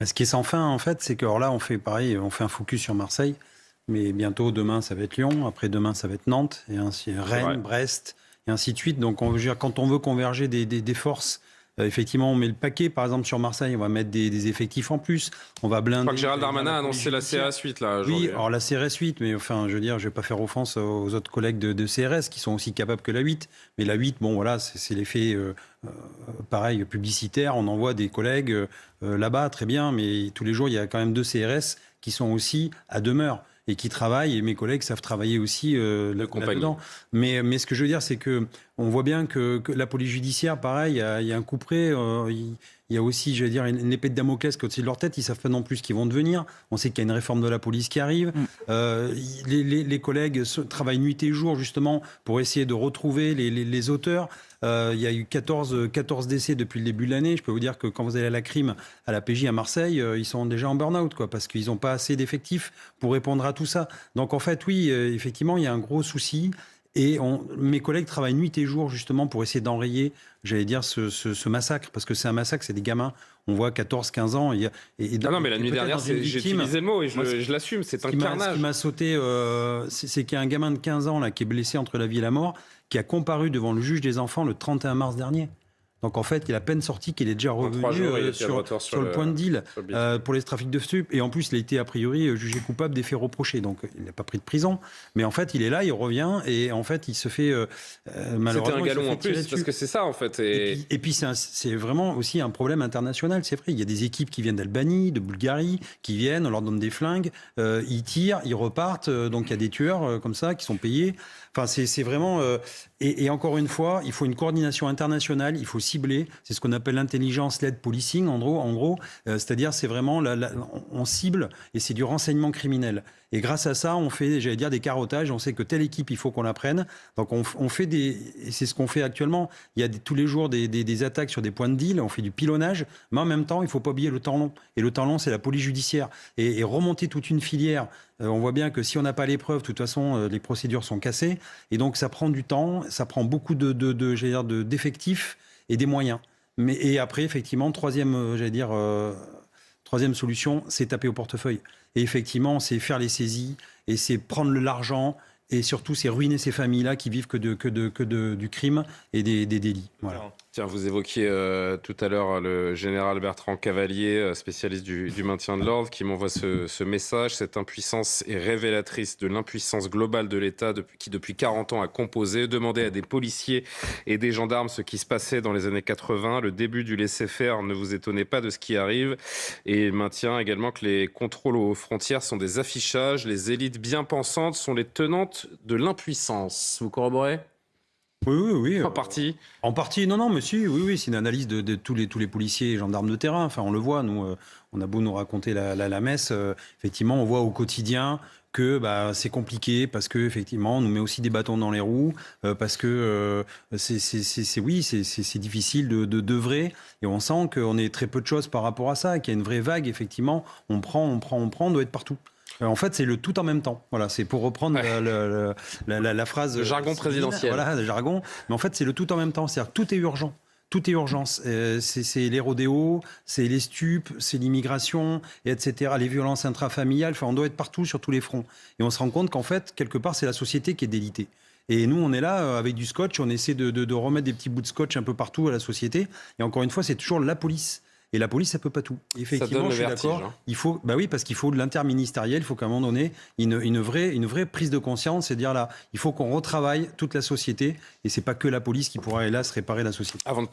Ce qui est sans fin, en fait, c'est que alors là, on fait pareil, on fait un focus sur Marseille, mais bientôt, demain, ça va être Lyon, après-demain, ça va être Nantes, et ainsi Rennes, Brest, et ainsi de suite. Donc, je veux dire, quand on veut converger des forces, effectivement, on met le paquet. Par exemple, sur Marseille, on va mettre des effectifs en plus. On va blinder. Je crois que Gérald Darmanin a annoncé la CRS 8 là aujourd'hui. Oui, alors la CRS 8, mais enfin, je veux dire, je vais pas faire offense aux autres collègues de CRS qui sont aussi capables que la 8. Mais la 8, bon, voilà, c'est l'effet, pareil, publicitaire. On envoie des collègues là-bas, très bien, mais tous les jours, il y a quand même 2 CRS qui sont aussi à demeure et qui travaillent, et mes collègues savent travailler aussi là-dedans. Mais ce que je veux dire, c'est que on voit bien que la police judiciaire, pareil, il y a un coup près. Il y a aussi, je veux dire, une épée de Damoclès qui est au-dessus de leur tête. Ils ne savent pas non plus ce qu'ils vont devenir. On sait qu'il y a une réforme de la police qui arrive. Les collègues travaillent nuit et jour, justement, pour essayer de retrouver les auteurs. Il y a eu 14 décès depuis le début de l'année. Je peux vous dire que quand vous allez à la crime, à la PJ à Marseille, ils sont déjà en burn-out, quoi, parce qu'ils n'ont pas assez d'effectifs pour répondre à tout ça. Donc, en fait, oui, effectivement, il y a un gros souci. Et mes collègues travaillent nuit et jour justement pour essayer d'enrayer, j'allais dire, ce massacre, parce que c'est un massacre, c'est des gamins, on voit 14-15 ans. Non, mais la nuit dernière, j'ai utilisé le mot et je l'assume, c'est un carnage. Ce qui m'a sauté, c'est qu'il y a un gamin de 15 ans là, qui est blessé entre la vie et la mort, qui a comparu devant le juge des enfants le 31 mars dernier. Donc en fait, il a à peine sorti qu'il est déjà revenu sur le point de deal pour les trafics de stupes. Et en plus, il a été a priori jugé coupable des faits reprochés. Donc il n'a pas pris de prison. Mais en fait, il est là, il revient et en fait, il se fait malheureusement. C'était un galon en plus parce que c'est ça en fait. Et puis c'est vraiment aussi un problème international. C'est vrai, il y a des équipes qui viennent d'Albanie, de Bulgarie, qui viennent, on leur donne des flingues, ils tirent, ils repartent. Donc il y a des tueurs comme ça qui sont payés. Enfin, c'est vraiment... Et encore une fois, il faut une coordination internationale, il faut cibler. C'est ce qu'on appelle l'intelligence-led policing, en gros. C'est-à-dire, c'est vraiment... on cible et c'est du renseignement criminel. Et grâce à ça, on fait, j'allais dire, des carottages. On sait que telle équipe, il faut qu'on la prenne. Donc, on fait des... Et c'est ce qu'on fait actuellement. Il y a tous les jours des attaques sur des points de deal. On fait du pilonnage. Mais en même temps, il ne faut pas oublier le temps long. Et le temps long, c'est la police judiciaire. Et remonter toute une filière... on voit bien que si on n'a pas les preuves, de toute façon, les procédures sont cassées. Et donc, ça prend du temps, ça prend beaucoup d'effectifs et des moyens. Et après, effectivement, troisième solution, c'est taper au portefeuille. Et effectivement, c'est faire les saisies et c'est prendre l'argent. Et surtout, c'est ruiner ces familles-là qui vivent que du crime et des délits. Voilà. Tiens, vous évoquiez tout à l'heure le général Bertrand Cavalier, spécialiste du maintien de l'ordre, qui m'envoie ce message. Cette impuissance est révélatrice de l'impuissance globale de l'État qui, depuis 40 ans, a composé. Demandez à des policiers et des gendarmes ce qui se passait dans les années 80. Le début du laisser-faire, ne vous étonnez pas de ce qui arrive. Et il maintient également que les contrôles aux frontières sont des affichages. Les élites bien pensantes sont les tenantes de l'impuissance. Vous corroborez ? Oui. En partie. En partie, non, mais si, oui, c'est une analyse de tous les policiers et gendarmes de terrain. Enfin, on le voit, nous, on a beau nous raconter la messe, effectivement, on voit au quotidien que c'est compliqué parce que effectivement, on nous met aussi des bâtons dans les roues, parce que c'est difficile d'œuvrer, et on sent qu'on est très peu de choses par rapport à ça, qu'il y a une vraie vague, effectivement, on prend, on doit être partout. En fait, c'est le tout en même temps. Voilà, c'est pour reprendre la phrase. Le jargon présidentiel. Voilà, le jargon. Mais en fait, c'est le tout en même temps. C'est-à-dire que tout est urgent. Tout est urgence. C'est les rodéos, c'est les stupes, c'est l'immigration, etc. Les violences intrafamiliales. Enfin, on doit être partout sur tous les fronts. Et on se rend compte qu'en fait, quelque part, c'est la société qui est délitée. Et nous, on est là avec du scotch. On essaie de remettre des petits bouts de scotch un peu partout à la société. Et encore une fois, c'est toujours la police. Et la police, ça peut pas tout. Effectivement, je suis d'accord. Hein. Il faut, oui, parce qu'il faut de l'interministériel. Il faut qu'à un moment donné, une vraie prise de conscience, c'est dire là, il faut qu'on retravaille toute la société. Et c'est pas que la police qui pourra, hélas, réparer la société. Avant de